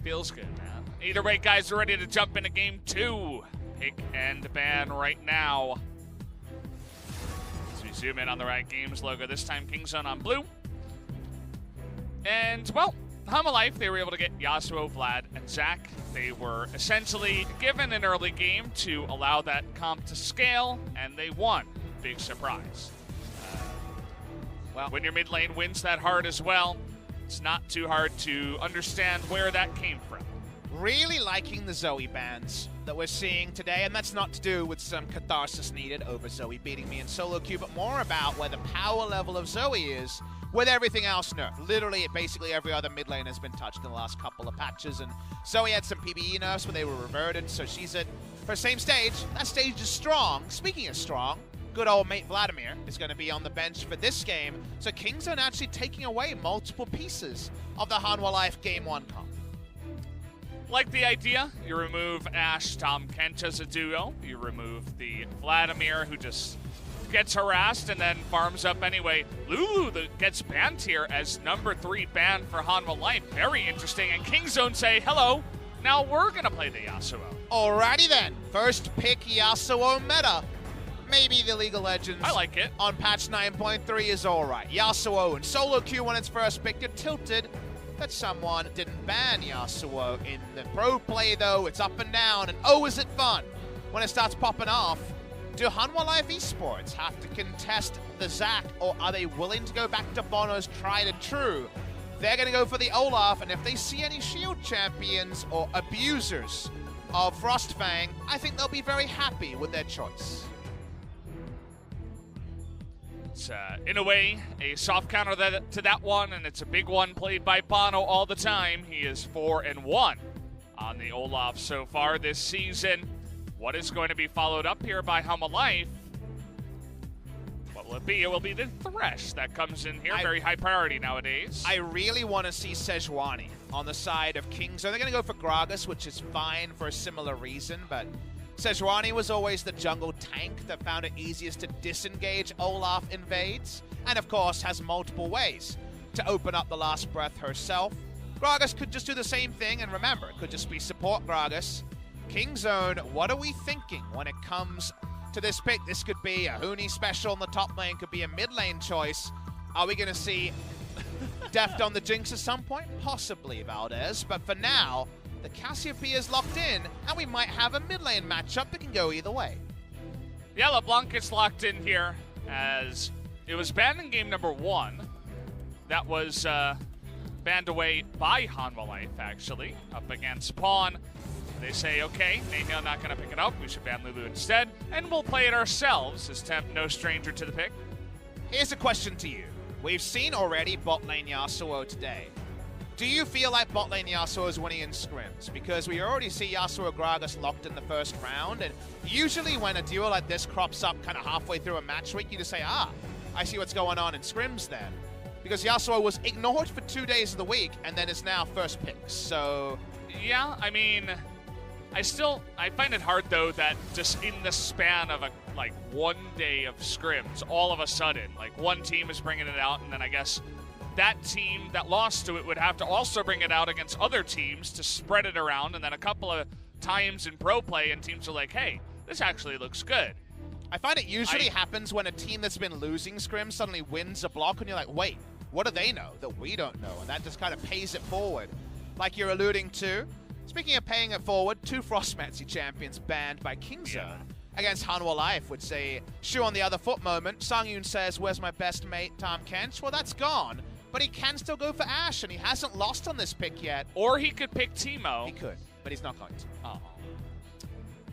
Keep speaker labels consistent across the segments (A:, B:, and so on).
A: Feels good, man. Either way, guys, we're ready to jump into game 2. Pick and ban right now. As we zoom in on the Riot Games logo, this time Kingzone on blue. And, well, Hanwha Life, they were able to get Yasuo, Vlad, and Zac. They were essentially given an early game to allow that comp to scale, and they won. Big surprise. Well, when your mid lane wins that hard as well, it's not too hard to understand where that came from.
B: Really liking the Zoe bans that we're seeing today, and that's not to do with some catharsis needed over Zoe beating me in solo queue, but more about where the power level of Zoe is with everything else nerfed. Literally, basically every other mid lane has been touched in the last couple of patches, and Zoe had some PvE nerfs where they were reverted, so she's at her same stage. That stage is strong. Speaking of strong, good old mate Vladimir is going to be on the bench for this game, so Kingzone actually taking away multiple pieces of the Hanwha Life Game 1 comp.
A: Like the idea, you remove Ashe, Tahm Kench as a duo, you remove the Vladimir who just gets harassed and then farms up anyway. Lulu that gets banned here as number 3 ban for Hanwha Life. Very interesting, and Kingzone say, hello, now we're going to play the Yasuo.
B: Alrighty then, first pick Yasuo meta. Maybe the League of Legends
A: I like it.
B: On patch 9.3 is alright. Yasuo in solo queue when its first pick, you're tilted that someone didn't ban Yasuo. In the pro play though, it's up and down, and oh is it fun when it starts popping off. Do Hanwha Life Esports have to contest the Zac, or are they willing to go back to Bono's tried and true? They're going to go for the Olaf, and if they see any shield champions or abusers of Frostfang, I think they'll be very happy with their choice.
A: It's, in a way, a soft counter to that one, and it's a big one played by Bono all the time. He is 4-1 on the Olaf so far this season. What is going to be followed up here by Hanwha Life? What will it be? It will be the Thresh that comes in here. Very high priority nowadays.
B: I really want to see Sejuani on the side of Kingzone. They're going to go for Gragas, which is fine for a similar reason, but Sejuani was always the jungle tank that found it easiest to disengage Olaf invades, and of course has multiple ways to open up the last breath herself. Gragas could just do the same thing, and remember, it could just be support Gragas. Kingzone, what are we thinking when it comes to this pick? This could be a Huni special in the top lane, could be a mid lane choice. Are we going to see Deft on the Jinx at some point? Possibly, Valdez, but for now, the Cassiopeia is locked in, and we might have a mid lane matchup that can go either way.
A: Yeah, LeBlanc gets locked in here as it was banned in game number 1. That was banned away by Hanwha Life, actually, up against Pawn. They say, okay, Nahil not going to pick it up. We should ban Lulu instead, and we'll play it ourselves, as Temp no stranger to the pick.
B: Here's a question to you. We've seen already bot lane Yasuo today. Do you feel like bot lane Yasuo is winning in scrims? Because we already see Yasuo Gragas locked in the first round, and usually when a duo like this crops up kind of halfway through a match week, you just say, ah, I see what's going on in scrims then. Because Yasuo was ignored for 2 days of the week, and then is now first pick, so...
A: Yeah, I mean, I find it hard, though, that just in the span of, 1 day of scrims, all of a sudden, one team is bringing it out, and then I guess that team that lost to it would have to also bring it out against other teams to spread it around, and then a couple of times in pro play, and teams are like, hey, this actually looks good.
B: I find it usually happens when a team that's been losing scrims suddenly wins a block, and you're like, wait, what do they know that we don't know? And that just kind of pays it forward, like you're alluding to. Speaking of paying it forward, 2 Frostmancy champions banned by Kingzone against Hanwha Life, which a shoe on the other foot moment. Sangyun says, where's my best mate, Tahm Kench? Well, that's gone, but he can still go for Ashe, and he hasn't lost on this pick yet.
A: Or he could pick Teemo.
B: He could, but he's not going to.
A: Oh.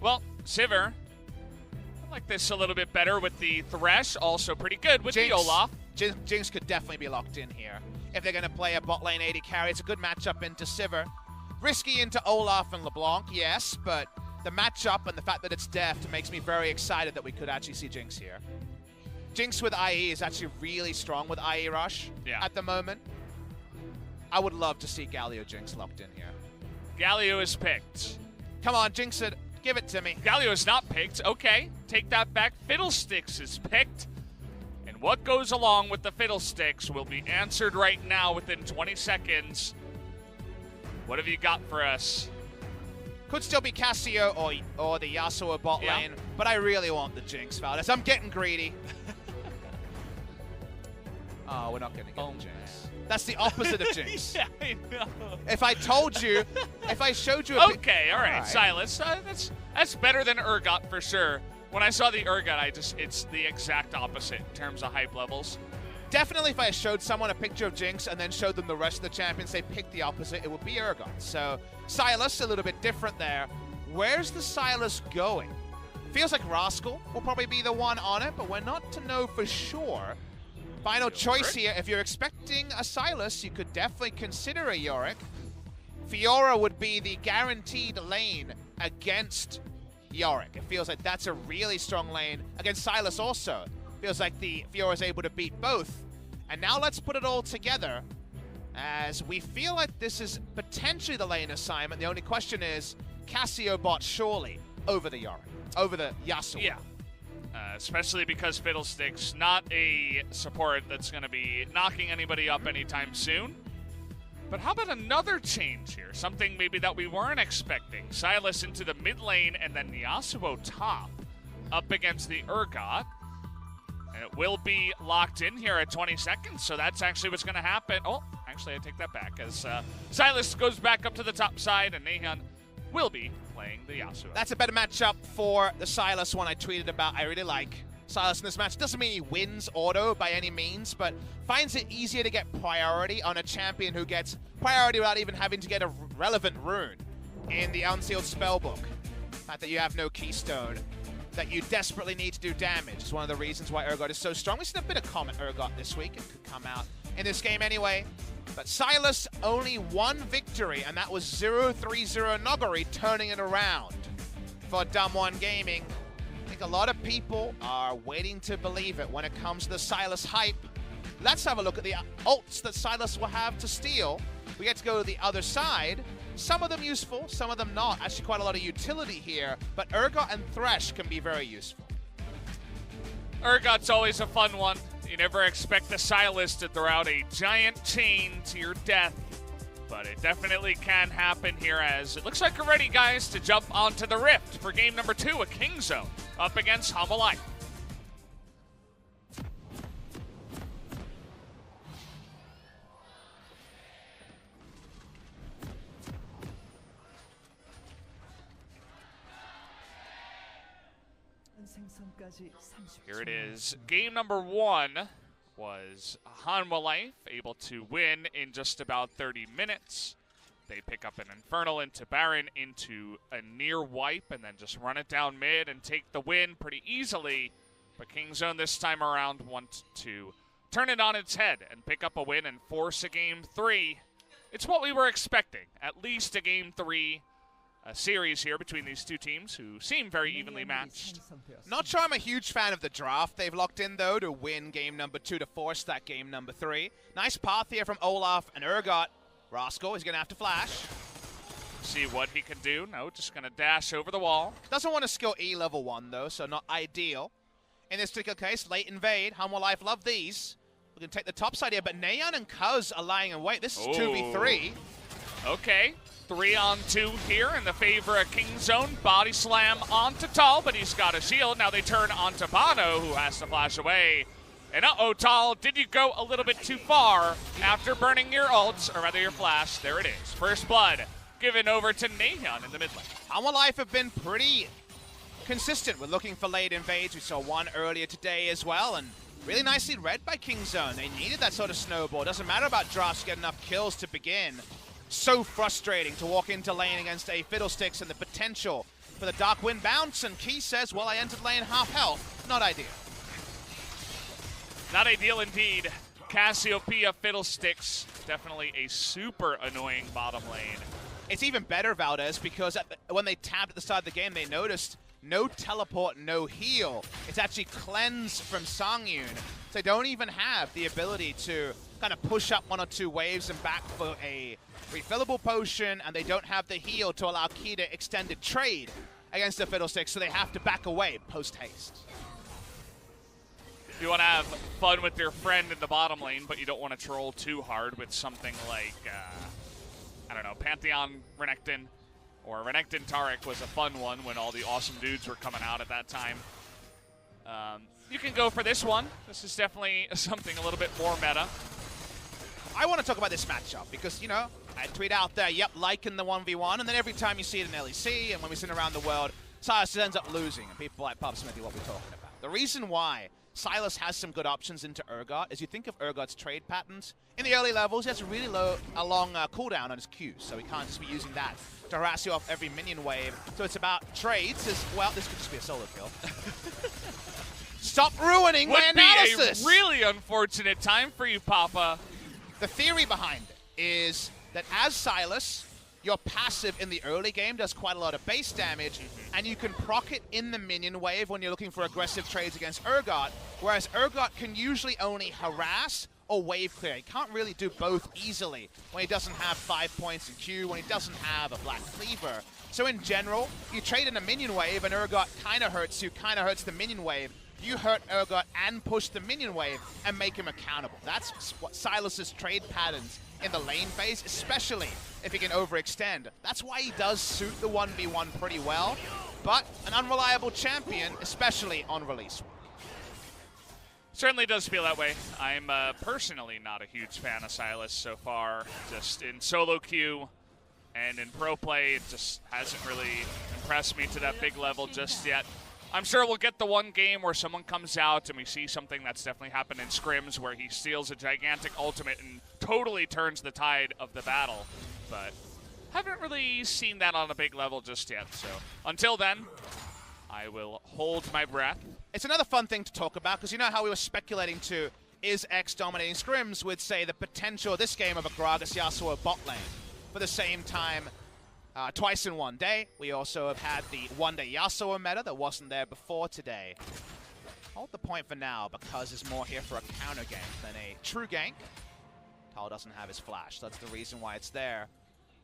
A: Well, Sivir, I like this a little bit better with the Thresh, also pretty good with the Olaf.
B: Jinx could definitely be locked in here. If they're going to play a bot lane 80 carry, it's a good matchup into Sivir. Risky into Olaf and LeBlanc, yes, but the matchup and the fact that it's Deft makes me very excited that we could actually see Jinx here. Jinx with IE is actually really strong with IE Rush at the moment. I would love to see Galio Jinx locked in here.
A: Galio is picked.
B: Come on, Jinx it. Give it to me.
A: Galio is not picked. Okay, take that back. Fiddlesticks is picked. And what goes along with the Fiddlesticks will be answered right now within 20 seconds. What have you got for us?
B: Could still be Cassio or the Yasuo bot lane, but I really want the Jinx, Valdez. I'm getting greedy. Oh, we're not going to get the Jinx. That's the opposite of Jinx.
A: Yeah, I know.
B: If I told you, if I showed you
A: Okay, all right, Silas. That's better than Urgot for sure. When I saw the Urgot, it's the exact opposite in terms of hype levels.
B: Definitely if I showed someone a picture of Jinx and then showed them the rest of the champions, they picked the opposite, it would be Urgot. So Silas, a little bit different there. Where's the Silas going? Feels like Rascal will probably be the one on it, but we're not to know for sure. Final choice here, if you're expecting a Silas, you could definitely consider a Yorick. Fiora would be the guaranteed lane against Yorick. It feels like that's a really strong lane against Silas also. Feels like the Fiora is able to beat both. And now let's put it all together as we feel like this is potentially the lane assignment. The only question is, Cassio bot surely over the Yorick, over the Yasuo.
A: Yeah. Especially because Fiddlesticks not a support that's going to be knocking anybody up anytime soon. But how about another change here? Something maybe that we weren't expecting. Silas into the mid lane and then Yasuo top up against the Urgot. And it will be locked in here at 20 seconds, so that's actually what's going to happen. Oh, actually, I take that back as Silas goes back up to the top side and Nahan will be playing the Yasuo.
B: That's a better matchup for the Silas one I tweeted about. I really like Silas in this match. Doesn't mean he wins auto by any means, but finds it easier to get priority on a champion who gets priority without even having to get a relevant rune in the Unsealed Spellbook. The fact that you have no keystone that you desperately need to do damage is one of the reasons why Urgot is so strong. We've seen a bit of Comet Urgot this week. It could come out in this game anyway. But Silas, only one victory, and that was 0-3-0 Nogari turning it around for Dumb One Gaming. I think a lot of people are waiting to believe it when it comes to the Silas hype. Let's have a look at the ults that Silas will have to steal. We get to go to the other side. Some of them useful, some of them not. Actually quite a lot of utility here, but Urgot and Thresh can be very useful.
A: Urgot's always a fun one. You never expect the Silas to throw out a giant chain to your death, but it definitely can happen here as it looks like we're ready, guys, to jump onto the Rift for game number 2, a King Zone up against Hanwha. Here it is. Game number 1 was Hanwha Life able to win in just about 30 minutes. They pick up an Infernal into Baron into a near wipe and then just run it down mid and take the win pretty easily. But Kingzone this time around want to turn it on its head and pick up a win and force a game 3. It's what we were expecting, at least a game 3. A series here between these two teams who seem very evenly matched.
B: Not sure I'm a huge fan of the draft they've locked in, though, to win game number 2 to force that game number 3. Nice path here from Olaf and Urgot. Rascal is going to have to flash.
A: See what he can do. No, just going to dash over the wall.
B: Doesn't want to skill E level 1, though, so not ideal. In this particular case, late invade. Hanwha Life love these. We're going to take the top side here, but Nayan and Kuz are lying in wait. This is 2v3.
A: Okay. 3-on-2 here in the favor of Kingzone. Body slam onto Tal, but he's got a shield. Now they turn onto Bono, who has to flash away. And uh-oh, Tal, did you go a little bit too far after burning your ults, or rather your flash? There it is. First blood given over to Nahan in the mid lane.
B: Hanwha Life have been pretty consistent with looking for late invades. We saw one earlier today as well, and really nicely read by Kingzone. They needed that sort of snowball. Doesn't matter about drafts to get enough kills to begin. So frustrating to walk into lane against a Fiddlesticks and the potential for the Dark Wind bounce. And Key says, well, I entered lane half health. Not ideal.
A: Not ideal indeed. Cassiopeia Fiddlesticks, definitely a super annoying bottom lane.
B: It's even better, Valdez, because when they tabbed at the start of the game, they noticed no teleport, no heal. It's actually cleanse from Songyun. So they don't even have the ability to kind of push up 1 or 2 waves and back for a refillable potion, and they don't have the heal to allow Key to extended trade against the Fiddlesticks, so they have to back away post-haste.
A: You want to have fun with your friend in the bottom lane, but you don't want to troll too hard with something like, I don't know, Pantheon Renekton, or Renekton Taric was a fun one when all the awesome dudes were coming out at that time. You can go for this one. This is definitely something a little bit more meta.
B: I want to talk about this matchup because, you know, I tweet out there, yep, liking the 1v1, and then every time you see it in LEC and when we see it around the world, Silas ends up losing, and people like Pop Smithy, what we're talking about. The reason why Silas has some good options into Urgot is you think of Urgot's trade patterns. In the early levels, he has a really long cooldown on his Qs, so he can't just be using that to harass you off every minion wave. So it's about trades as, well, this could just be a solo kill. Stop ruining my analysis!
A: Would be a really unfortunate time for you, Papa.
B: The theory behind it is that as Silas, your passive in the early game does quite a lot of base damage, and you can proc it in the minion wave when you're looking for aggressive trades against Urgot, whereas Urgot can usually only harass or wave clear. He can't really do both easily when he doesn't have 5 points in Q, when he doesn't have a Black Cleaver. So in general, you trade in a minion wave and Urgot kind of hurts you, kind of hurts the minion wave. You hurt Urgot and push the minion wave and make him accountable. That's what Silas's trade patterns in the lane phase, especially if he can overextend. That's why he does suit the 1v1 pretty well, but an unreliable champion, especially on release.
A: Certainly does feel that way. I'm personally not a huge fan of Silas so far. Just in solo queue and in pro play, it just hasn't really impressed me to that big level just yet. I'm sure we'll get the one game where someone comes out and we see something that's definitely happened in scrims where he steals a gigantic ultimate and totally turns the tide of the battle. But haven't really seen that on a big level just yet. So until then, I will hold my breath.
B: It's another fun thing to talk about because you know how we were speculating to is X dominating scrims with, say, the potential this game of a Gragas Yasuo bot lane. For the same time, twice in one day, we also have had the one-day Yasuo meta that wasn't there before today. Hold the point for now, because there's more here for a counter gank than a true gank. Tal doesn't have his flash, so that's the reason why it's there.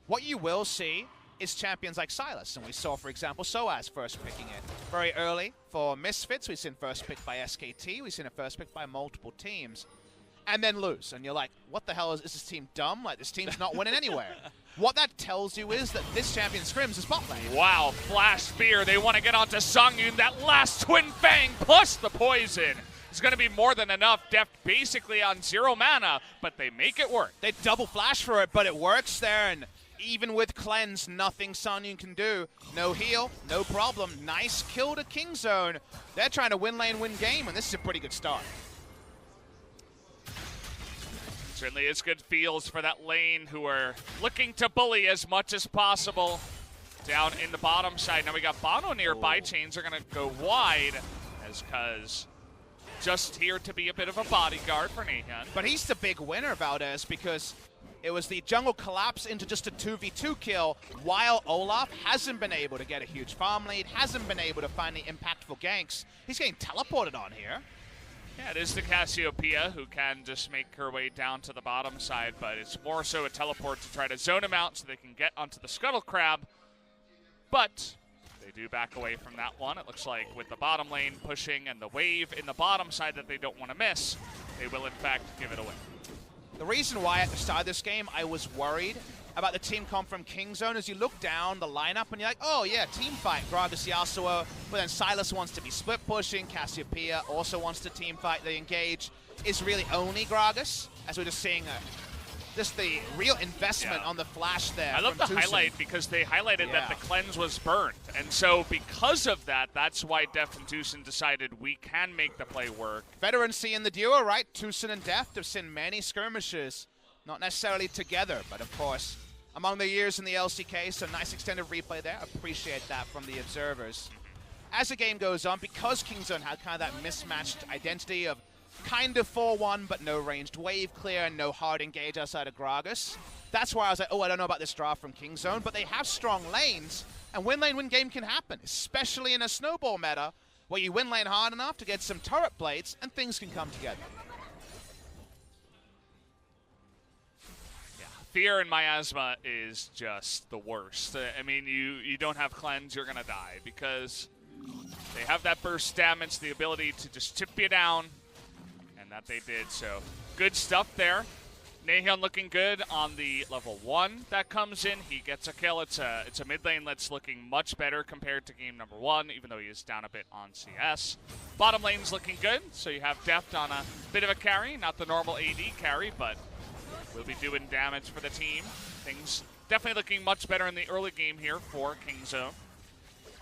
B: What you will see is champions like Silas, and we saw, for example, Soaz first picking it very early for Misfits. We've seen first pick by SKT, we've seen a first pick by multiple teams, and then lose. And you're like, what the hell is this team dumb? Like, this team's not winning anywhere. What that tells you is that this champion scrims is bot lane.
A: Wow, Flash Spear. They want to get onto Songyun. That last Twin Fang plus the poison is going to be more than enough. Deft basically on 0 mana, but they make it work.
B: They double flash for it, but it works there. And even with cleanse, nothing Songyun can do. No heal, no problem. Nice kill to King Zone. They're trying to win lane, win game, and this is a pretty good start.
A: Certainly is good feels for that lane who are looking to bully as much as possible down in the bottom side. Now we got Bono nearby. Chains are going to go wide as Cuz just here to be a bit of a bodyguard for Nathan.
B: But he's the big winner, Valdez, because it was the jungle collapse into just a 2v2 kill while Olaf hasn't been able to get a huge farm lead, hasn't been able to find the impactful ganks. He's getting teleported on here.
A: Yeah, it is the Cassiopeia who can just make her way down to the bottom side, but it's more so a teleport to try to zone him out so they can get onto the Scuttle Crab. But they do back away from that one. It looks like with the bottom lane pushing and the wave in the bottom side that they don't want to miss, they will in fact give it away.
B: The reason why at the start of this game I was worried about the team comp from King Zone is you look down the lineup and you're like, oh yeah, team fight, Gragas Yasuo, but then Silas wants to be split pushing, Cassiopeia also wants to team fight, they engage. Is really only Gragas, as we're just seeing just the real investment on the flash there.
A: I love the highlight because they highlighted that the cleanse was burned. And so because of that, that's why Deft and Tucson decided we can make the play work.
B: Veteran seeing the duo, right? Tucson and Deft have seen many skirmishes, not necessarily together, but of course, among the years in the LCK, so nice extended replay there. Appreciate that from the observers. As the game goes on, because King Zone had kind of that mismatched identity of kind of 4-1, but no ranged wave clear and no hard engage outside of Gragas, that's why I was like, oh, I don't know about this draft from King Zone, but they have strong lanes, and win lane, win game can happen, especially in a snowball meta, where you win lane hard enough to get some turret plates, and things can come together.
A: Fear in Miasma is just the worst. I mean, you don't have cleanse, you're going to die because they have that burst damage, the ability to just chip you down, and that they did. So good stuff there. Nahyun looking good on the level 1 that comes in. He gets a kill. It's a mid lane that's looking much better compared to game number 1, even though he is down a bit on CS. Bottom lane's looking good, so you have Deft on a bit of a carry. Not the normal AD carry, but will be doing damage for the team. Things definitely looking much better in the early game here for Kingzone.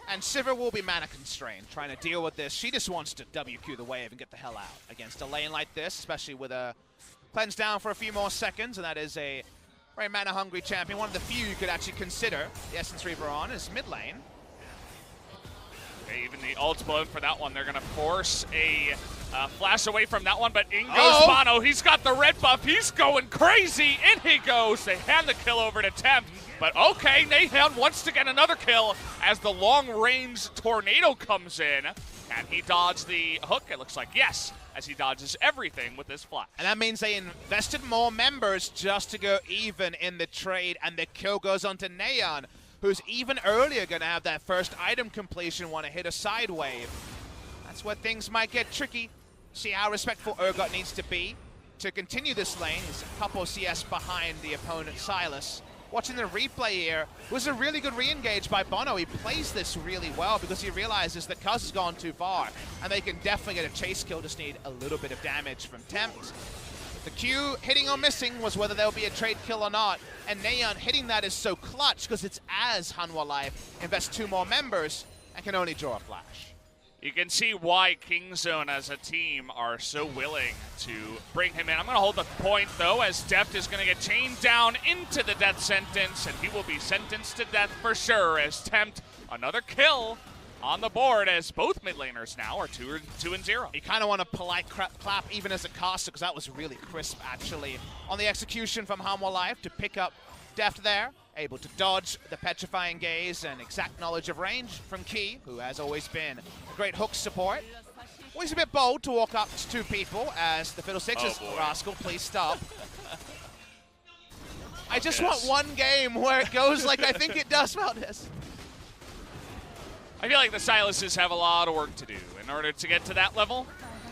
B: And Sivir will be mana constrained, trying to deal with this. She just wants to WQ the wave and get the hell out against a lane like this, especially with a cleanse down for a few more seconds, and that is a very mana-hungry champion. One of the few you could actually consider the Essence Reaver on is mid lane.
A: Okay, even the ult's blown for that one. They're going to force a flash away from that one, but in goes Bono. He's got the red buff. He's going crazy. In he goes. They hand the kill over to Tempt. But okay, Nahyun wants to get another kill as the long-range tornado comes in. Can he dodge the hook? It looks like yes, as he dodges everything with this flash.
B: And that means they invested more members just to go even in the trade, and the kill goes on to Nahyun, who's even earlier going to have that first item completion, want to hit a side wave. That's where things might get tricky. See how respectful Urgot needs to be to continue this lane. He's a couple CS behind the opponent, Silas. Watching the replay here, was a really good re-engage by Bono. He plays this really well because he realizes that Cuz has gone too far, and they can definitely get a chase kill, just need a little bit of damage from Tempt. The Q hitting or missing was whether there'll be a trade kill or not, and Nahyun hitting that is so clutch because it's as Hanwha Life invests 2 more members and can only draw a flash.
A: You can see why Kingzone as a team are so willing to bring him in. I'm going to hold the point, though, as Deft is going to get chained down into the death sentence, and he will be sentenced to death for sure as Tempt another kill on the board, as both mid laners now are 2-0.
B: You kind of want a polite clap even as a caster, because that was really crisp, actually, on the execution from Hanwha Life to pick up Deft there. Able to dodge the petrifying gaze and exact knowledge of range from Key, who has always been a great hook support. Always a bit bold to walk up to 2 people as the Fiddlesticks Rascal, please stop. I just want one game where it goes like I think it does, Valdez.
A: I feel like the Silases have a lot of work to do in order to get to that level.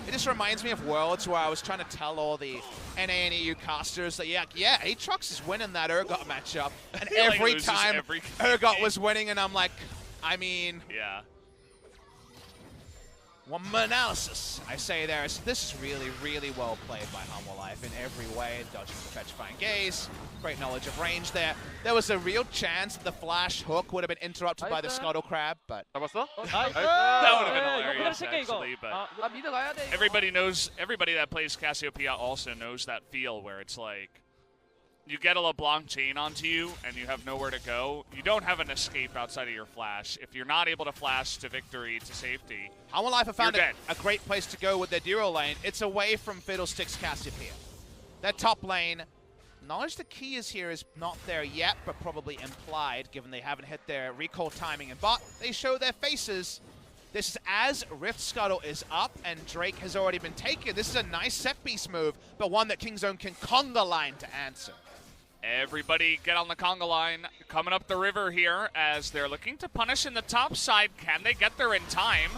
B: It just reminds me of Worlds where I was trying to tell all the NA and EU casters that, yeah, Aatrox is winning that Urgot matchup. And every time Urgot was winning, and I'm like, I mean...
A: Yeah.
B: One more analysis, I say there. So this is really, really well played by Hanwha Life in every way. Dodging the petrifying gaze, great knowledge of range there. There was a real chance that the flash hook would have been interrupted by the Scuttle Crab, but...
A: That would have been hilarious, actually, but... Everybody that plays Cassiopeia also knows that feel where it's like, you get a LeBlanc chain onto you and you have nowhere to go. You don't have an escape outside of your flash. If you're not able to flash to victory, to safety,
B: Hanwha Life have found a great place to go with their duo lane. It's away from Fiddlesticks Cassiopeia. Their top lane, knowledge the key is here is not there yet, but probably implied, given they haven't hit their recall timing in bot. They show their faces. This is as Rift Scuttle is up and Drake has already been taken. This is a nice set piece move, but one that Kingzone can conga line to answer.
A: Everybody get on the conga line, coming up the river here as they're looking to punish in the top side. Can they get there in time?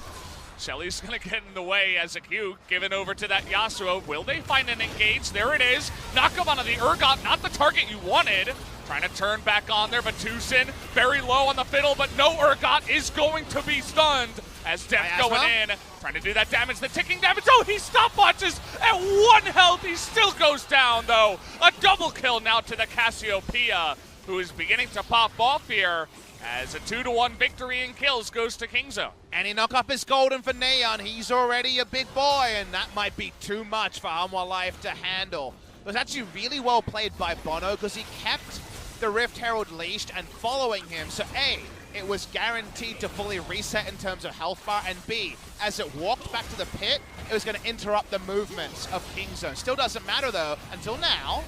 A: Shelly's going to get in the way as a Q given over to that Yasuo. Will they find an engage? There it is. Knock him onto the Urgot, not the target you wanted. Trying to turn back on there, but Tucson very low on the fiddle, but no Urgot is going to be stunned as Deft going in. Trying to do that damage, the ticking damage. Oh, he stopwatches at 1 health. He still goes down, though. A double kill now to the Cassiopeia, who is beginning to pop off here as a 2-1 victory in kills goes to Kingzone.
B: And he knock up his golden for Nahyun. He's already a big boy, and that might be too much for Hanwha Life to handle. It was actually really well played by Bono because he kept the Rift Herald leashed and following him. So A, it was guaranteed to fully reset in terms of health bar, and B, as it walked back to the pit, it was going to interrupt the movements of Kingzone. Still doesn't matter though, until now.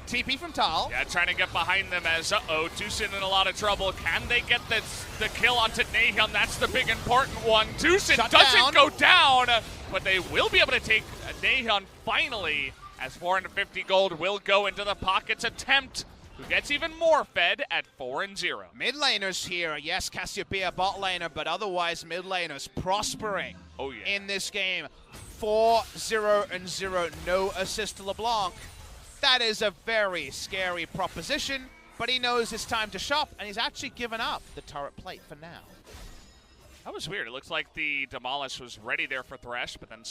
B: TP from Tal.
A: Yeah, trying to get behind them as, Tucson in a lot of trouble. Can they get the kill onto Nahyun? That's the big important one. Tucson doesn't go down, but they will be able to take Nahyun finally, as 450 gold will go into the pockets of Tempt, who gets even more fed at 4-0.
B: Mid laners here, yes, Cassiopeia bot laner, but otherwise mid laners prospering in this game. 4-0-0, no assist to LeBlanc. That is a very scary proposition, but he knows it's time to shop, and he's actually given up the turret plate for now.
A: That was weird. It looked like the Demolish was ready there for Thresh, but then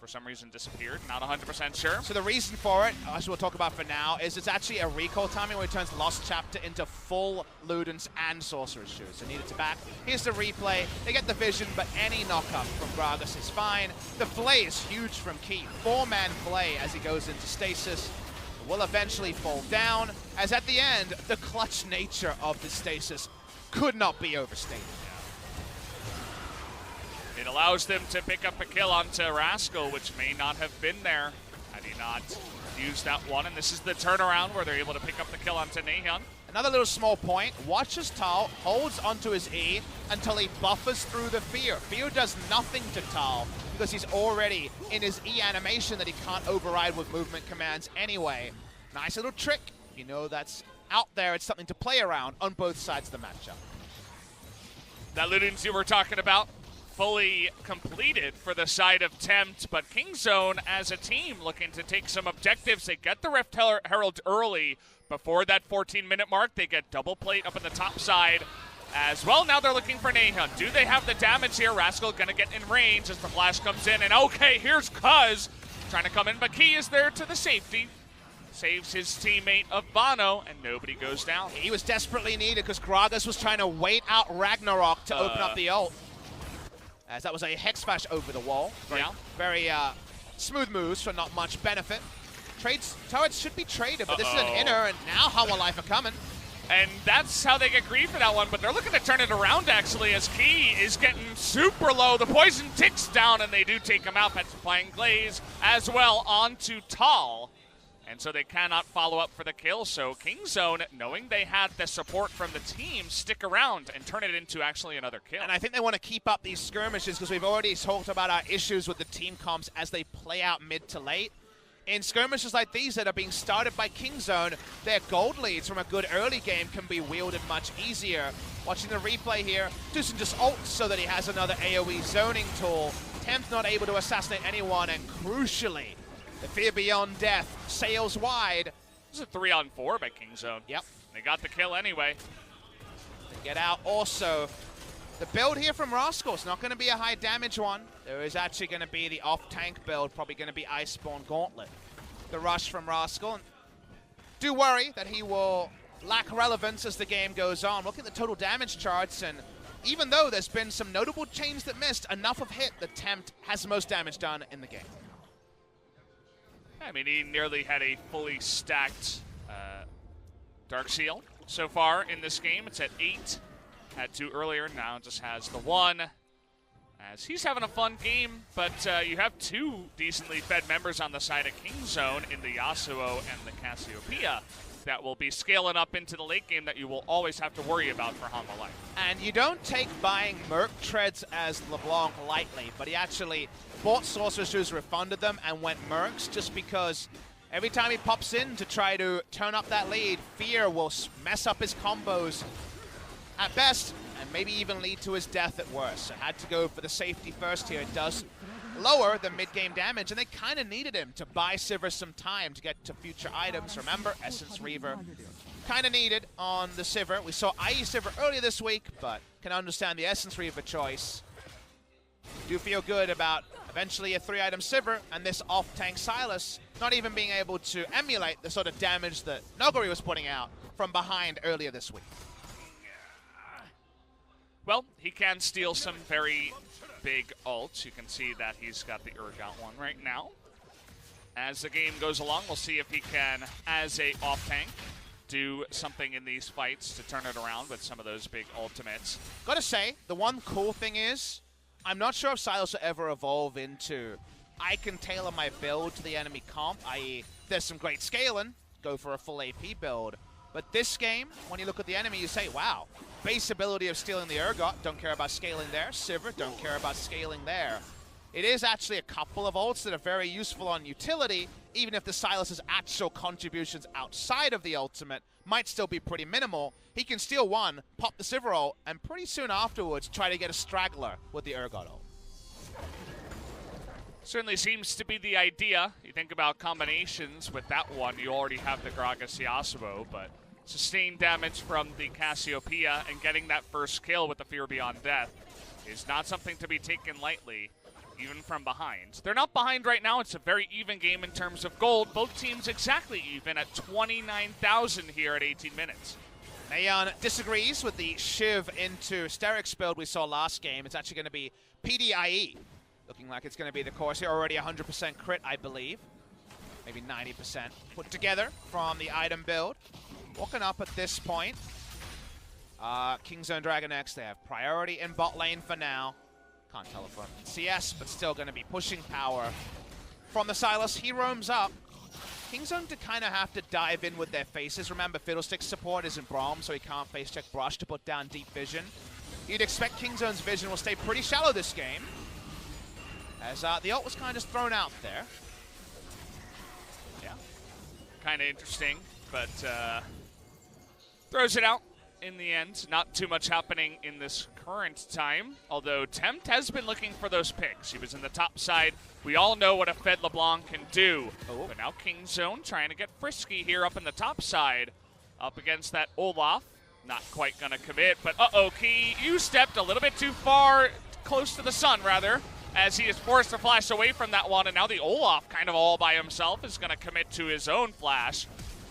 A: for some reason disappeared. Not 100% sure.
B: So the reason for it, as we'll talk about for now, is it's actually a recall timing where he turns Lost Chapter into full Ludens and Sorcerer's Shoes. So need it to back. Here's the replay. They get the vision, but any knockup from Gragas is fine. The Flay is huge from Key. 4-man Flay as he goes into stasis. Will eventually fall down, as at the end, the clutch nature of the stasis could not be overstated.
A: It allows them to pick up a kill onto Rascal, which may not have been there had he not used that one. And this is the turnaround where they're able to pick up the kill onto Nahyun.
B: Another little small point, watch as Tal holds onto his E until he buffers through the Fear. Fear does nothing to Tal because he's already in his E animation that he can't override with movement commands anyway. Nice little trick. You know that's out there. It's something to play around on both sides of the matchup.
A: That Ludens you were talking about, fully completed for the side of Tempt, but Kingzone as a team looking to take some objectives. They get the Rift Herald early before that 14-minute mark. They get double plate up in the top side as well. Now they're looking for Nahyun. Do they have the damage here? Rascal gonna get in range as the flash comes in, and okay, here's Cuz trying to come in, but Key is there to the safety. Saves his teammate of Bono, and nobody goes down.
B: He was desperately needed because Gragas was trying to wait out Ragnarok to open up the ult. As that was a Hex Smash over the wall. Very smooth moves for not much benefit. Turrets should be traded, but this is an inner, and now Hanwha Life are coming.
A: And that's how they get grief for that one, but they're looking to turn it around, actually, as Key is getting super low. The poison ticks down, and they do take him out. That's applying Glaze as well onto Tal. And so they cannot follow up for the kill. So Kingzone, knowing they had the support from the team, stick around and turn it into actually another kill.
B: And I think they want to keep up these skirmishes because we've already talked about our issues with the team comps as they play out mid to late. In skirmishes like these that are being started by Kingzone, their gold leads from a good early game can be wielded much easier. Watching the replay here, Dusen just ults so that he has another AoE zoning tool. Tempt not able to assassinate anyone, and crucially, the Fear Beyond Death sails wide.
A: This is a 3-on-4 by Kingzone.
B: Yep.
A: They got the kill anyway.
B: They get out also. The build here from Rascal is not going to be a high damage one. There is actually going to be the off-tank build, probably going to be Iceborne Gauntlet. The rush from Rascal. Do worry that he will lack relevance as the game goes on. Look at the total damage charts, and even though there's been some notable chains that missed, enough of hit that Tempt has the most damage done in the game.
A: I mean, he nearly had a fully stacked Dark Seal so far in this game. It's at 8. Had 2 earlier, now just has the 1. As he's having a fun game, but you have 2 decently fed members on the side of Kingzone in the Yasuo and the Cassiopeia that will be scaling up into the late game that you will always have to worry about for Hanwha Life.
B: And you don't take buying Merc Treads as LeBlanc lightly, but he actually bought Sorcerer's Shoes, refunded them, and went Mercs just because every time he pops in to try to turn up that lead, Fear will mess up his combos at best, and maybe even lead to his death at worst. So had to go for the safety first here. It does lower the mid-game damage, and they kind of needed him to buy Sivir some time to get to future items. Remember, Essence Reaver kind of needed on the Sivir. We saw IE Sivir earlier this week, but can understand the Essence Reaver choice. Do feel good about eventually a 3-item Sivir and this off-tank Sylas not even being able to emulate the sort of damage that Noguri was putting out from behind earlier this week.
A: Well, he can steal some very big ults. You can see that he's got the Urgot one right now. As the game goes along, we'll see if he can, as a off-tank, do something in these fights to turn it around with some of those big ultimates.
B: Gotta say, the one cool thing is, I'm not sure if Sylas will ever evolve into, I can tailor my build to the enemy comp, i.e. there's some great scaling, go for a full AP build. But this game, when you look at the enemy, you say, wow, base ability of stealing the Urgot, don't care about scaling there. Sivir, don't care about scaling there. It is actually a couple of ults that are very useful on utility, even if the Sylas's actual contributions outside of the ultimate might still be pretty minimal. He can steal one, pop the Sivir ult, and pretty soon afterwards try to get a straggler with the Urgot ult.
A: Certainly seems to be the idea. You think about combinations with that one, you already have the Gragas Yasuo, but sustained damage from the Cassiopeia and getting that first kill with the Fear Beyond Death is not something to be taken lightly, even from behind. They're not behind right now. It's a very even game in terms of gold. Both teams exactly even at 29,000 here at 18 minutes.
B: Nayeon disagrees with the Shiv into Sterix build we saw last game. It's actually going to be PDIE. Looking like it's going to be the course here. Already 100% crit, I believe. Maybe 90% put together from the item build. Walking up at this point. Kingzone DragonX, they have priority in bot lane for now. Can't tell from CS, but still going to be pushing power. From the Sylas, he roams up. Kingzone to kind of have to dive in with their faces. Remember, Fiddlestick's support isn't Braum, so he can't face check Brush to put down deep vision. You'd expect Kingzone's vision will stay pretty shallow this game, as the ult was kind of thrown out there.
A: Yeah, kind of interesting, but throws it out in the end. Not too much happening in this current time, although Tempt has been looking for those picks. He was in the top side. We all know what a Fed LeBlanc can do. Oh. But now Kingzone trying to get frisky here up in the top side, up against that Olaf. Not quite going to commit, but uh-oh, Key, you stepped a little bit too far, close to the sun, rather, as he is forced to flash away from that one, and now the Olaf, kind of all by himself, is going to commit to his own flash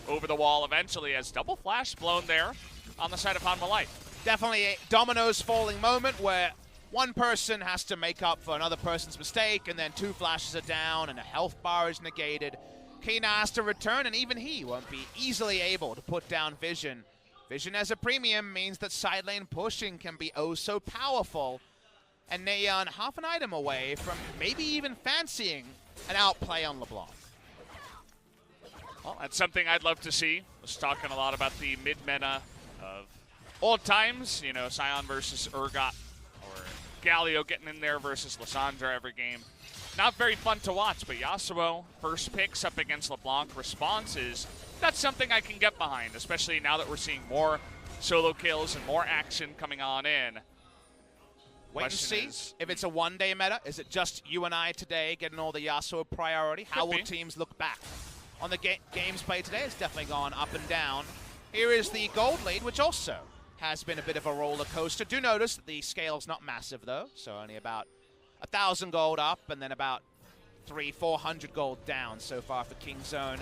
A: over the wall eventually, as double flash blown there on the side of Hanwha Life.
B: Definitely a dominoes falling moment where one person has to make up for another person's mistake, and then two flashes are down, and a health bar is negated. Kina has to return, and even he won't be easily able to put down Vision. Vision as a premium means that side lane pushing can be oh so powerful, and Nayeon half an item away from maybe even fancying an outplay on LeBlanc.
A: Well, that's something I'd love to see. Was talking a lot about the mid-meta of old times, you know, Sion versus Urgot, or Galio getting in there versus Lissandra every game. Not very fun to watch, but Yasuo, first picks up against LeBlanc, responses, that's something I can get behind, especially now that we're seeing more solo kills and more action coming on in.
B: Wait and see if it's a one-day meta. Is it just you and I today getting all the Yasuo priority? How will teams look back on the games played today? It's definitely gone up and down. Here is the gold lead, which also has been a bit of a roller coaster. Do notice that the scale's not massive, though, so only about 1,000 gold up and then about 300-400 gold down so far for Kingzone.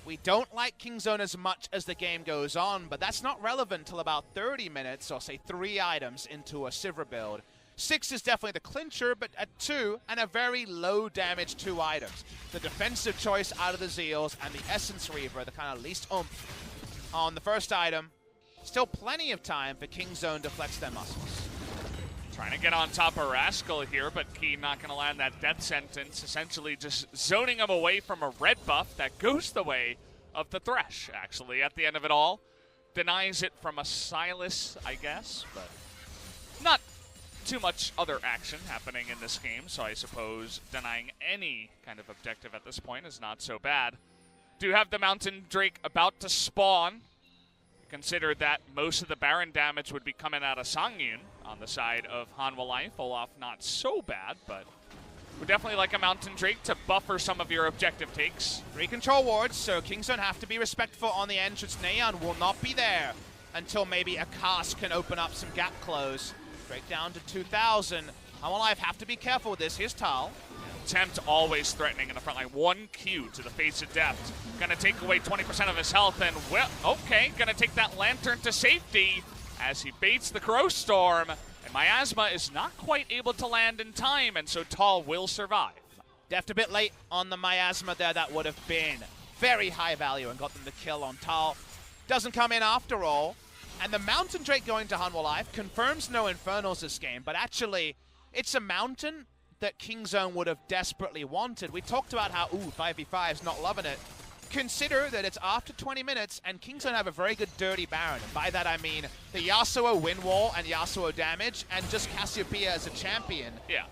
B: We don't like Kingzone as much as the game goes on, but that's not relevant till about 30 minutes, or say 3 items into a Sivir build. 6 is definitely the clincher, but at 2, and a very low damage 2 items. The defensive choice out of the Zeals and the Essence Reaver, the kind of least oomph on the first item. Still plenty of time for Kingzone to flex their muscles.
A: Trying to get on top of Rascal here, but Key not going to land that death sentence, essentially just zoning him away from a red buff that goes the way of the Thresh, actually, at the end of it all. Denies it from a Silas, I guess, but not too much other action happening in this game, so I suppose denying any kind of objective at this point is not so bad. Do have the Mountain Drake about to spawn. Consider that most of the Baron damage would be coming out of Sangyun on the side of Hanwha Life. Olaf not so bad, but would definitely like a Mountain Drake to buffer some of your objective takes.
B: 3 control wards, so Kingzone have to be respectful on the entrance. Nayeon will not be there until maybe a cast can open up some gap close. Drake down to 2,000. Hanwha Life have to be careful with this. Here's Tal.
A: Tempt always threatening in the front line. 1 Q to the face of depth. Gonna take away 20% of his health, and well, okay, gonna take that Lantern to safety as he baits the Crow Storm, and Miasma is not quite able to land in time, and so Tal will survive.
B: Deft a bit late on the Miasma there. That would have been very high value and got them the kill on Tal. Doesn't come in after all, and the Mountain Drake going to Hanwha Life confirms no Infernals this game, but actually, it's a Mountain that Kingzone would have desperately wanted. We talked about how, 5v5's not loving it. Consider that it's after 20 minutes, and Kingzone have a very good dirty Baron. And by that I mean the Yasuo win wall and Yasuo damage, and just Cassiopeia as a champion.
A: Yeah.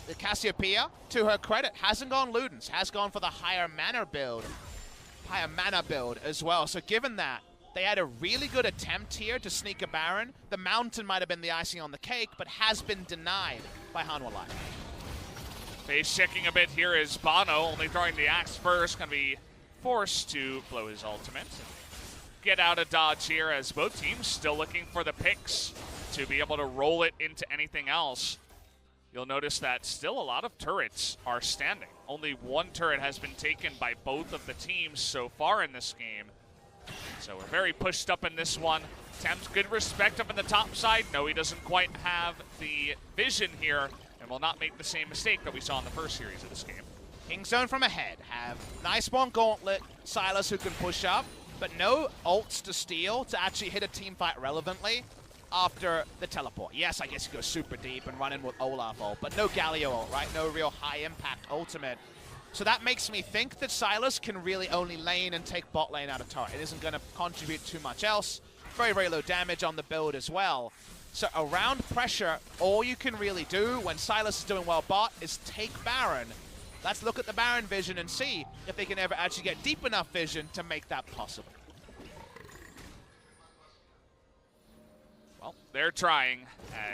B: The Cassiopeia, to her credit, hasn't gone Ludens, has gone for the higher mana build as well. So given that, they had a really good attempt here to sneak a Baron. The Mountain might have been the icing on the cake, but has been denied by Hanwha Life.
A: Face checking a bit here is Bono, only throwing the axe first, going to be forced to blow his ultimate. Get out of dodge here as both teams still looking for the picks to be able to roll it into anything else. You'll notice that still a lot of turrets are standing. Only one turret has been taken by both of the teams so far in this game. So we're very pushed up in this one. Thames, good respect up in the top side. No, he doesn't quite have the vision here and will not make the same mistake that we saw in the first series of this game.
B: Kingzone from ahead have nice one gauntlet, Silas who can push up, but no ults to steal to actually hit a team fight relevantly after the teleport. Yes, I guess you go super deep and run in with Olaf ult, but no Galio ult, right? No real high impact ultimate. So that makes me think that Silas can really only lane and take bot lane out of turret. It isn't going to contribute too much else. Very, very low damage on the build as well. So around pressure, all you can really do when Silas is doing well bot is take Baron. Let's look at the Baron vision and see if they can ever actually get deep enough vision to make that possible.
A: Well, they're trying,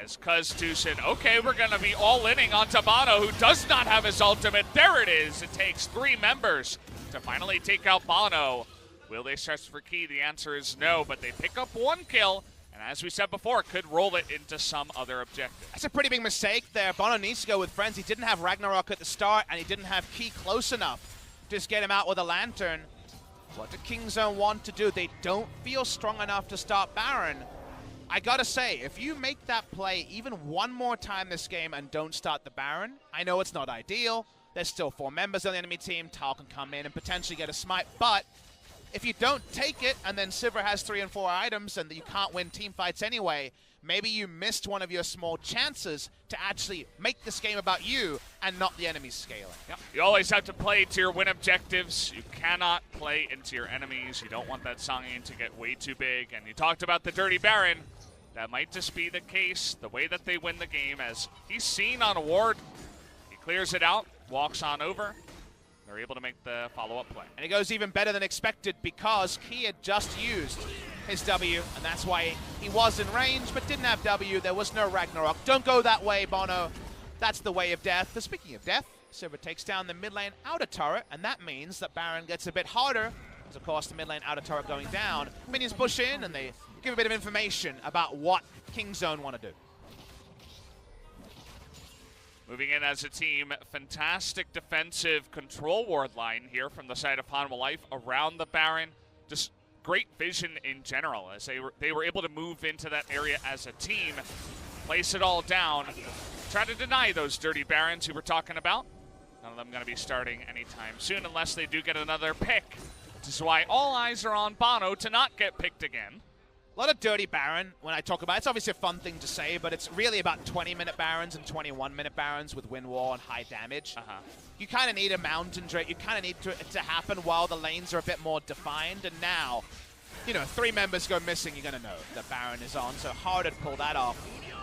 A: as Cuz2 said, okay, we're going to be all-inning on Bono, who does not have his ultimate. There it is. It takes 3 members to finally take out Bono. Will they stretch for key? The answer is no, but they pick up 1 kill, and as we said before, could roll it into some other objective.
B: That's a pretty big mistake there. Bono needs to go with friends. He didn't have Ragnarok at the start, and he didn't have key close enough to just get him out with a lantern. What do Kingzone want to do? They don't feel strong enough to start Baron. I gotta say, if you make that play even one more time this game and don't start the Baron, I know it's not ideal. There's still 4 members on the enemy team. Tal can come in and potentially get a smite, but if you don't take it and then Sivir has 3 and 4 items and you can't win team fights anyway, maybe you missed one of your small chances to actually make this game about you and not the enemy's scaling.
A: Yep. You always have to play to your win objectives. You cannot play into your enemies. You don't want that Sangin to get way too big. And you talked about the Dirty Baron. That might just be the case, the way that they win the game, as he's seen on a ward. He clears it out, walks on over. They're able to make the follow-up play.
B: And it goes even better than expected because he had just used his W, and that's why he was in range but didn't have W. There was no Ragnarok. Don't go that way, Bono. That's the way of death. But speaking of death, Sivir takes down the mid lane outer turret, and that means that Baron gets a bit harder. Because, of course, the mid lane outer turret going down. Minions push in, and they give a bit of information about what Kingzone want to do.
A: Moving in as a team, fantastic defensive control ward line here from the side of Hanwha Life around the Baron. Just great vision in general as they were able to move into that area as a team, place it all down, try to deny those dirty Barons who we're talking about. None of them going to be starting anytime soon unless they do get another pick, which is why all eyes are on Bono to not get picked again.
B: A lot of dirty Baron when I talk about it. It's obviously a fun thing to say, but it's really about 20-minute Barons and 21-minute Barons with win wall and high damage. You kind of need a mountain drake. You kind of need it to happen while the lanes are a bit more defined. And now, you know, 3 members go missing, you're going to know that Baron is on. So hard to pull that off.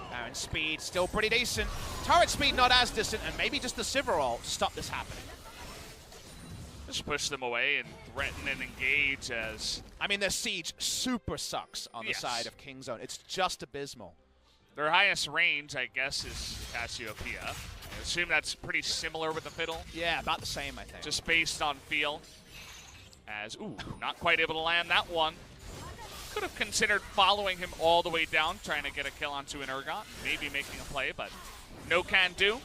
B: Baron speed still pretty decent. Turret speed not as decent, and maybe just the Sivir ult to stop this happening.
A: Just push them away and threaten and engage as...
B: I mean, their siege super sucks on the side of Kingzone. It's just abysmal.
A: Their highest range, I guess, is Cassiopeia. I assume that's pretty similar with the Fiddle.
B: Yeah, about the same, I think.
A: Just based on feel. As, ooh, not quite able to land that one. Could have considered following him all the way down, trying to get a kill onto an Urgot. Maybe making a play, but no can do.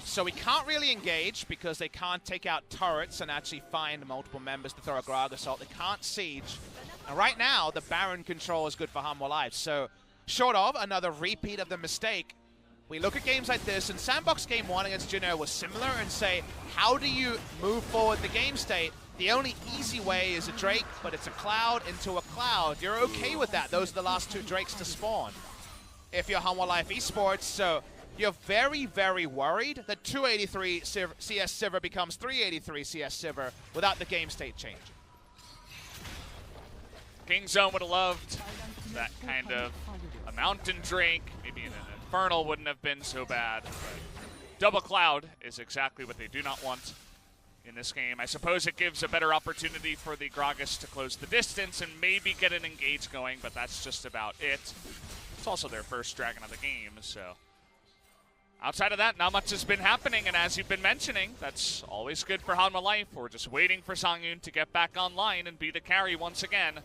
B: So we can't really engage because they can't take out turrets and actually find multiple members to throw a Gragas ult. They can't siege. And right now, the Baron control is good for Hanwha Life. So short of another repeat of the mistake, we look at games like this, and Sandbox Game 1 against Juno was similar, and say, how do you move forward the game state? The only easy way is a Drake, but it's a cloud into a cloud. You're okay with that. Those are the last 2 Drakes to spawn if you're Hanwha Life Esports. So you're very, very worried that 283 CS Sivir becomes 383 CS Sivir without the game state changing.
A: Kingzone would have loved that kind of a Mountain Drake. Maybe an Infernal wouldn't have been so bad. But Double Cloud is exactly what they do not want in this game. I suppose it gives a better opportunity for the Gragas to close the distance and maybe get an engage going, but that's just about it. It's also their first Dragon of the game, so... outside of that, not much has been happening, and as you've been mentioning, that's always good for Hanwha Life. We're just waiting for Songyun to get back online and be the carry once again.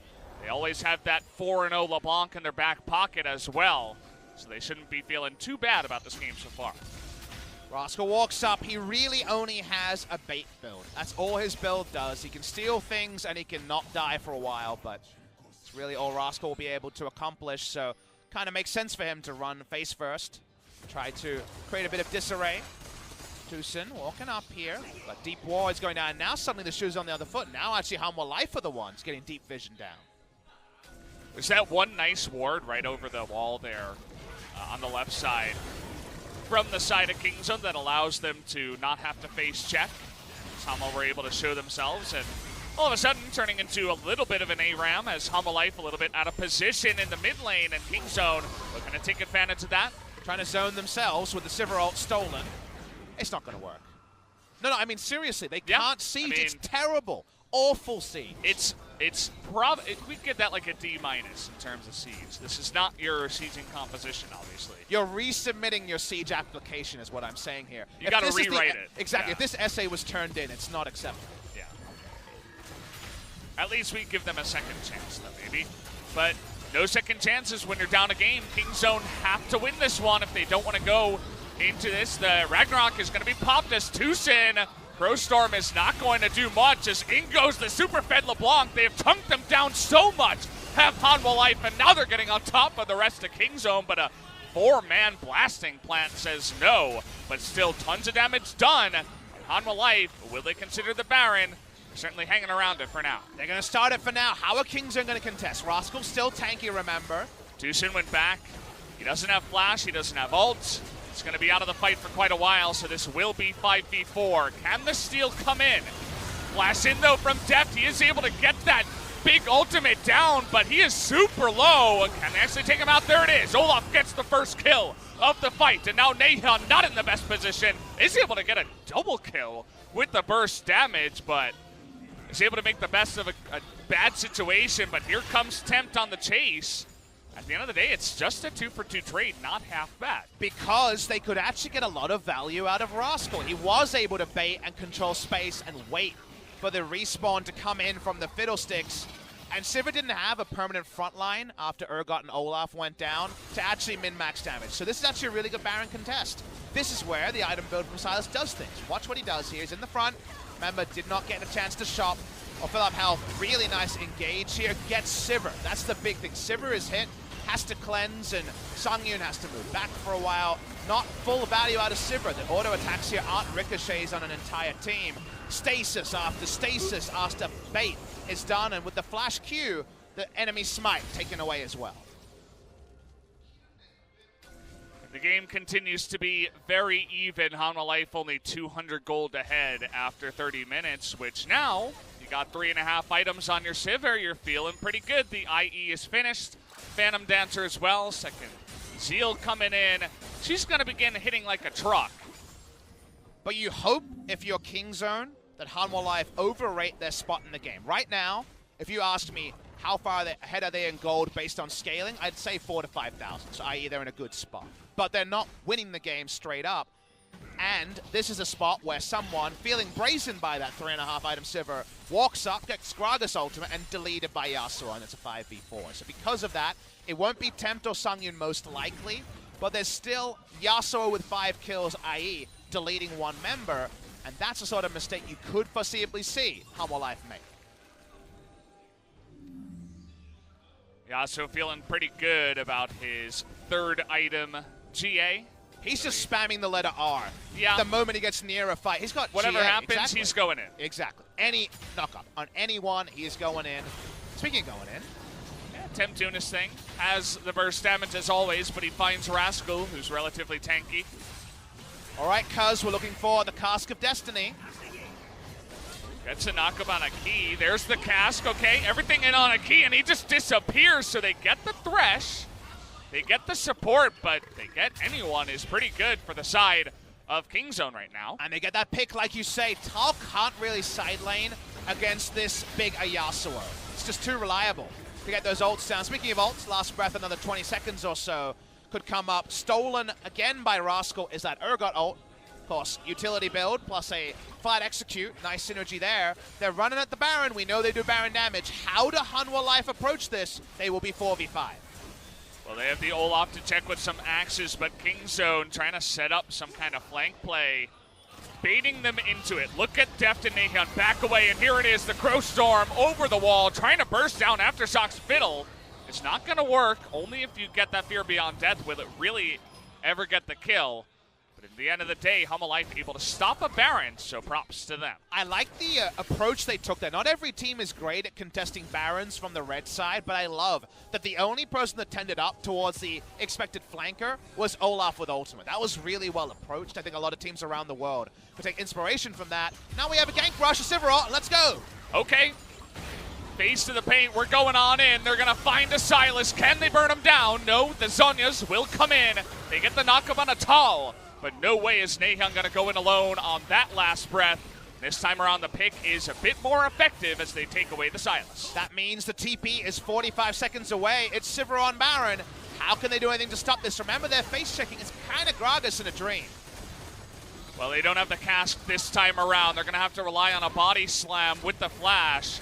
A: They always have that 4-0 LeBlanc in their back pocket as well, so they shouldn't be feeling too bad about this game so far.
B: Rascal walks up. He really only has a bait build. That's all his build does. He can steal things and he can not die for a while, but it's really all Rascal will be able to accomplish, so kind of makes sense for him to run face first. Try to create a bit of disarray. Tucson walking up here, but deep wall is going down. Now suddenly the shoe's on the other foot. Now actually Hanwha Life are the ones getting deep vision down.
A: There's that one nice ward right over the wall there on the left side from the side of Kingzone that allows them to not have to face check. Hanwha were able to show themselves, and all of a sudden turning into a little bit of an ARAM as Hanwha Life a little bit out of position in the mid lane, and Kingzone looking to take advantage of that.
B: Trying to zone themselves with the Sivir ult stolen. It's not going to work. No, I mean, seriously, they can't siege. It's terrible. Awful siege.
A: We get that like a D- in terms of siege. This is not your sieging composition, obviously.
B: You're resubmitting your siege application is what I'm saying here.
A: You got to rewrite it.
B: Exactly. Yeah. If this essay was turned in, it's not acceptable.
A: Yeah. At least we give them a second chance, though, maybe. But no second chances when you're down a game. Kingzone have to win this one if they don't want to go into this. The Ragnarok is going to be popped as Tucson. Crowstorm is not going to do much as in goes the super fed LeBlanc. They have chunked them down so much, have Hanwha Life, and now they're getting on top of the rest of Kingzone, but a 4-man blasting plant says no, but still tons of damage done. And Hanwha Life, will they consider the Baron? Certainly hanging around it for now.
B: They're going to start it for now. How are Kingzone going to contest? Rascal still tanky, remember.
A: Tucson went back. He doesn't have flash, he doesn't have ult. He's going to be out of the fight for quite a while, so this will be 5v4. Can the steal come in? Flash in, though, from Deft. He is able to get that big ultimate down, but he is super low. Can they actually take him out? There it is. Olaf gets the first kill of the fight, and now Nahon, not in the best position, is able to get a double kill with the burst damage, but is able to make the best of a bad situation. But here comes Tempt on the chase. At the end of the day, it's just a 2-for-2 trade, not half bad.
B: Because they could actually get a lot of value out of Rascal. He was able to bait and control space and wait for the respawn to come in from the Fiddlesticks. And Sivir didn't have a permanent front line after Urgot and Olaf went down to actually min-max damage. So this is actually a really good Baron contest. This is where the item build from Silas does things. Watch what he does here. He's in the front. Remember, did not get a chance to shop or fill up health. Really nice engage here. Gets Sivir. That's the big thing. Sivir is hit, has to cleanse, and Songyun has to move back for a while. Not full value out of Sivir. The auto attacks here aren't ricochets on an entire team. Stasis after bait is done, and with the flash Q, the enemy smite taken away as well.
A: The game continues to be very even. Hanwha Life only 200 gold ahead after 30 minutes, which now you got 3.5 items on your Sivir. You're feeling pretty good. The IE is finished. Phantom Dancer as well. Second Zeal coming in. She's going to begin hitting like a truck.
B: But you hope, if you're Kingzone, that Hanwha Life overrate their spot in the game. Right now, if you asked me how far ahead are they in gold based on scaling, I'd say 4,000 to 5,000, so i.e. they're in a good spot. But they're not winning the game straight up. And this is a spot where someone, feeling brazen by that 3.5 item Sivir, walks up, gets Gragas ultimate, and deleted by Yasuo, and it's a 5v4. So because of that, it won't be Tempt or Songyun most likely, but there's still Yasuo with 5 kills, i.e. deleting one member, and that's the sort of mistake you could foreseeably see Hanwha Life make.
A: Yasuo feeling pretty good about his third item, GA.
B: He's just spamming the letter R.
A: Yeah.
B: The moment he gets near a fight, he's got
A: whatever
B: GA,
A: happens,
B: exactly.
A: He's going in.
B: Exactly. Any knockup on anyone, he is going in. Speaking of going in,
A: yeah, Tempt doing his thing. Has the burst damage as always, but he finds Rascal, who's relatively tanky.
B: All right, cuz we're looking for the Cask of Destiny.
A: Gets a knockup on a key. There's the cask, okay? Everything in on a key, and he just disappears, so they get the Thresh. They get the support, but they get anyone is pretty good for the side of Kingzone right now.
B: And they get that pick, like you say. Tal can't really side lane against this big Yasuo. It's just too reliable to get those ults down. Speaking of ults, last breath, another 20 seconds or so. could come up. Stolen again by Rascal is that Urgot ult. Of course, utility build plus a flat execute. Nice synergy there. They're running at the Baron. We know they do Baron damage. How do Hanwha Life approach this? They will be 4v5.
A: Well, they have the Olaf to check with some axes, but Kingzone trying to set up some kind of flank play, baiting them into it. Look at Deft and Nahyun back away, and here it is, the Crow Storm over the wall, trying to burst down Aftershock's Fiddle. It's not going to work, only if you get that Fear Beyond Death will it really ever get the kill. But at the end of the day, Hanwha Life able to stop a Baron, so props to them.
B: I like the approach they took there. Not every team is great at contesting Barons from the red side, but I love that the only person that tended up towards the expected flanker was Olaf with ultimate. That was really well approached. I think a lot of teams around the world could take inspiration from that. Now we have a gank rush of Sivir. Let's go.
A: Okay. Face to the paint, we're going on in. They're going to find a Silas. Can they burn him down? No, the Zhonyas will come in. They get the knockup on a Tal. But no way is Nahyun going to go in alone on that last breath. This time around, the pick is a bit more effective as they take away the Silas.
B: That means the TP is 45 seconds away. It's Sivir on Baron. How can they do anything to stop this? Remember, they're face checking. It's kind of Gragas in a dream.
A: Well, they don't have the cast this time around. They're going to have to rely on a body slam with the flash.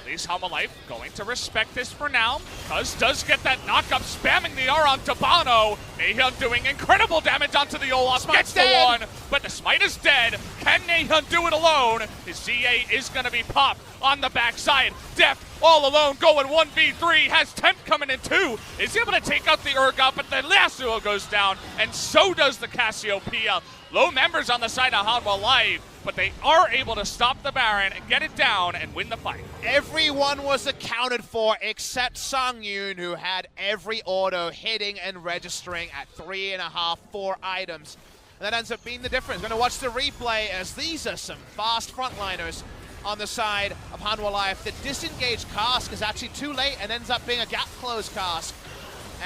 A: At least Hanwha Life going to respect this for now. Cuz does get that knockup, spamming the R onto Bono. Nahyun doing incredible damage onto the Olaf. Gets the one, but the Smite is dead. Can Nahyun do it alone? His ZA is going to be popped on the backside. Deft all alone going 1v3. Has Tempt coming in too. Is able to take out the Urgot, but the lasso goes down, and so does the Cassiopeia. Low members on the side of Hanwha Life, but they are able to stop the Baron and get it down and win the fight.
B: Everyone was accounted for except Songyun, who had every auto hitting and registering at 3.5, 4 items. And that ends up being the difference. Going to watch the replay as these are some fast frontliners on the side of Hanwha Life. The disengaged cask is actually too late and ends up being a gap close cask.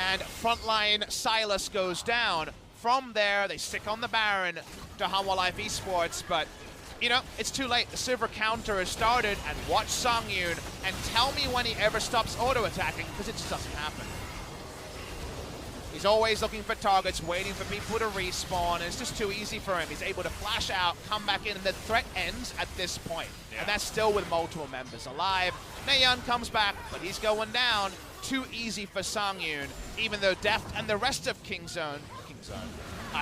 B: And frontline Silas goes down. From there, they stick on the Baron to Hanwha Life Esports, but you know, it's too late. The Sivir counter has started, and watch Songyun and tell me when he ever stops auto-attacking, because it just doesn't happen. He's always looking for targets, waiting for people to respawn, and it's just too easy for him. He's able to flash out, come back in, and the threat ends at this point. Yeah. And that's still with multiple members alive. Nahyun comes back, but he's going down. Too easy for Songyun, even though Deft and the rest of Kingzone,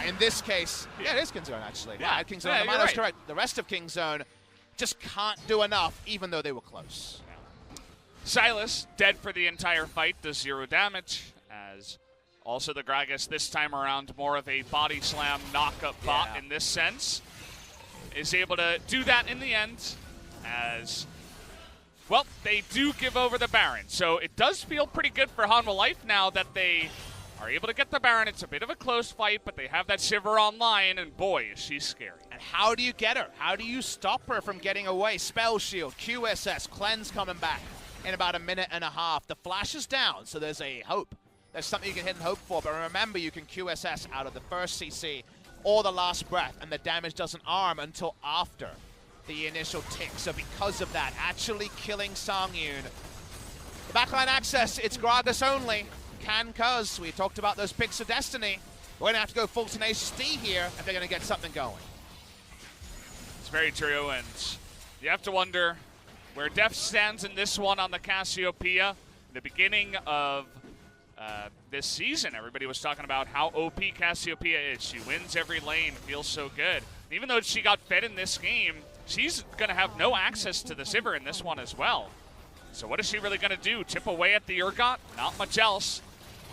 B: in this case, yeah, it is Kingzone actually. Yeah, Kingzone, yeah, the right. Correct. The rest of Kingzone just can't do enough, even though they were close.
A: Yeah. Silas, dead for the entire fight, does 0 damage, as also the Gragas this time around, more of a body slam knockup bot in this sense, is able to do that in the end, as, well, they do give over the Baron. So it does feel pretty good for Hanwha Life now that they are able to get the Baron. It's a bit of a close fight, but they have that Sivir online, and boy, is she scary.
B: And how do you get her? How do you stop her from getting away? Spell Shield, QSS, Cleanse coming back in about 1.5 minutes. The flash is down, so there's a hope. There's something you can hit and hope for, but remember, you can QSS out of the first CC or the last breath, and the damage doesn't arm until after the initial tick. So because of that, actually killing Songyun. The backline access, it's Gragas only. Cuz we talked about those picks of destiny. We're going to have to go full Tenacious D here if they're going to get something going.
A: It's very true, and you have to wonder where Deft stands in this one on the Cassiopeia. In the beginning of this season, everybody was talking about how OP Cassiopeia is. She wins every lane, feels so good. And even though she got fed in this game, she's going to have no access to the Sivir in this one as well. So what is she really going to do? Chip away at the Urgot? Not much else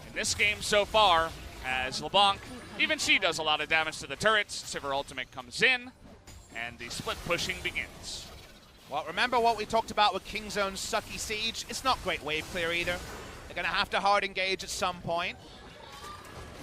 A: in this game so far, as LeBlanc, even she does a lot of damage to the turrets. Sivir ultimate comes in, and the split pushing begins.
B: Well, remember what we talked about with Kingzone's sucky siege? It's not great wave clear either. They're going to have to hard engage at some point.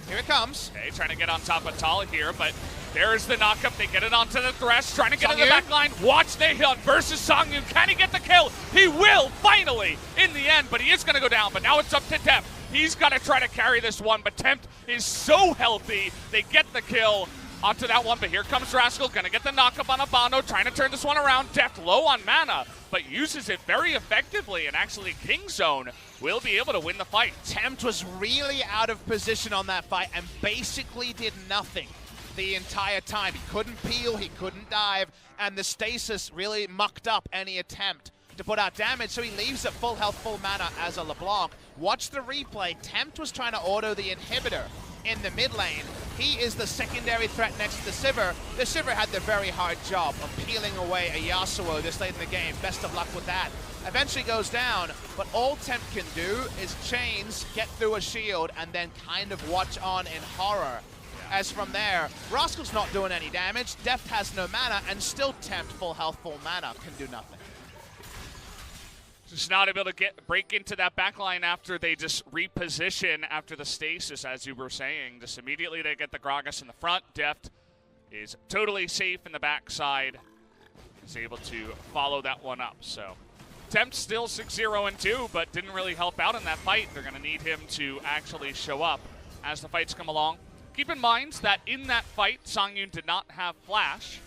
B: Here it comes.
A: Okay, trying to get on top of Tal here, but there's the knockup. They get it onto the Thresh, trying to get in the back line. Watch Nahyun versus Songyun. Can he get the kill? He will, finally, in the end, but he is going to go down. But now it's up to Tempt. He's got to try to carry this one, but Tempt is so healthy. They get the kill onto that one, but here comes Rascal. Going to get the knockup on Abano, trying to turn this one around. Deft low on mana. but uses it very effectively, and actually Kingzone will be able to win the fight.
B: Tempt was really out of position on that fight and basically did nothing the entire time. He couldn't peel, he couldn't dive, and the stasis really mucked up any attempt to put out damage, so he leaves at full health, full mana as a LeBlanc. Watch the replay. Tempt was trying to auto the inhibitor in the mid lane. He is the secondary threat next to the Sivir. The Sivir had the very hard job of peeling away a Yasuo this late in the game. Best of luck with that. Eventually goes down, but all Tempt can do is chains, get through a shield, and then kind of watch on in horror. As from there, Rascal's not doing any damage, Deft has no mana, and still Tempt, full health, full mana, can do nothing.
A: Just not able to break into that backline after they just reposition after the stasis, as you were saying. Just immediately they get the Gragas in the front. Deft is totally safe in the backside. Is able to follow that one up. So Tempt still 6-0-2, but didn't really help out in that fight. They're going to need him to actually show up as the fights come along. Keep in mind that in that fight, Songyun did not have Flash.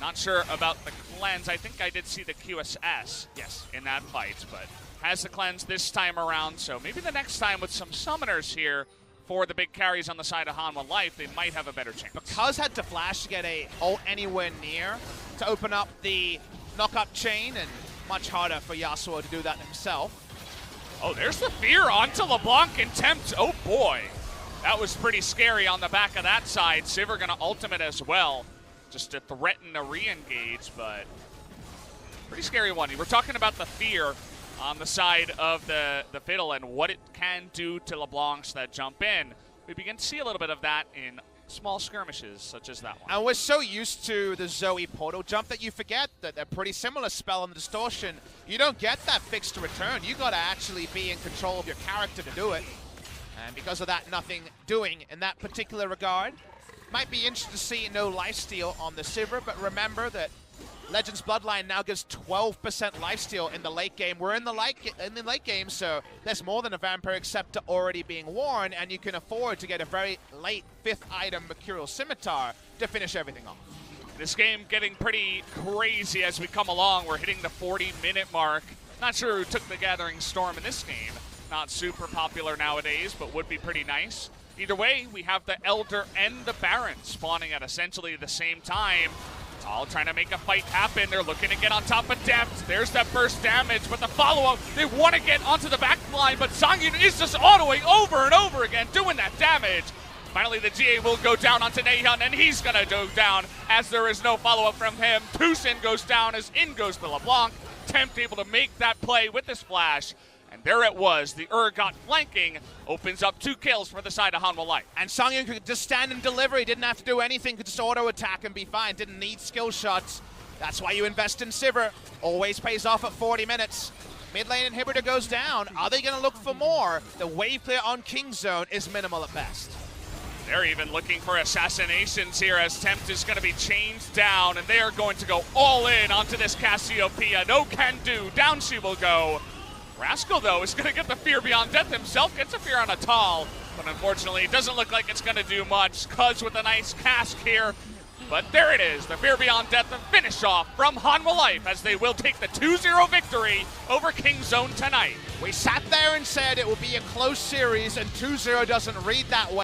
A: Not sure about the cleanse. I think I did see the QSS, yes, in that fight, but has the cleanse this time around. So maybe the next time with some summoners here for the big carries on the side of Hanwha Life, they might have a better chance.
B: Because had to flash to get a ult anywhere near to open up the knock-up chain, and much harder for Yasuo to do that himself.
A: Oh, there's the fear onto LeBlanc and Tempt. Oh boy, that was pretty scary on the back of that side. Sivir gonna ultimate as well, just to threaten a re-engage, but pretty scary one. We're talking about the fear on the side of the Fiddle and what it can do to LeBlancs that jump in. We begin to see a little bit of that in small skirmishes such as that one.
B: And we're so used to the Zoe portal jump that you forget that they're pretty similar spell and distortion. You don't get that fixed to return. You gotta actually be in control of your character to do it. And because of that, nothing doing in that particular regard. Might be interesting to see no lifesteal on the Sivir, but remember that Legends Bloodline now gives 12% lifesteal in the late game. We're in the late game, so there's more than a Vampiric Scepter already being worn, and you can afford to get a very late 5th item Mercurial Scimitar to finish everything off.
A: This game getting pretty crazy as we come along. We're hitting the 40-minute mark. Not sure who took the Gathering Storm in this game. Not super popular nowadays, but would be pretty nice. Either way, we have the Elder and the Baron spawning at essentially the same time. All trying to make a fight happen. They're looking to get on top of Deft. There's that first damage, but the follow-up, they want to get onto the back line, but Songyun is just autoing over and over again, doing that damage. Finally, the GA will go down onto Nahun, and he's going to go down as there is no follow-up from him. Tucson goes down as in goes the LeBlanc. Tempt able to make that play with his flash. And there it was. The Urgot flanking opens up 2 kills for the side of Hanwha Life.
B: And Songyun could just stand and deliver. He didn't have to do anything. Could just auto-attack and be fine. Didn't need skill shots. That's why you invest in Sivir. Always pays off at 40 minutes. Mid lane inhibitor goes down. Are they going to look for more? The wave clear on Kingzone is minimal at best.
A: They're even looking for assassinations here as Tempt is going to be chained down, and they are going to go all in onto this Cassiopeia. No can do. Down she will go. Rascal, though, is going to get the Fear Beyond Death himself. Gets a Fear on a Tal, but unfortunately it doesn't look like it's going to do much. Cuz with a nice cask here. But there it is, the Fear Beyond Death, the finish off from Hanwha Life as they will take the 2-0 victory over Kingzone tonight.
B: We sat there and said it would be a close series, and 2-0 doesn't read that way.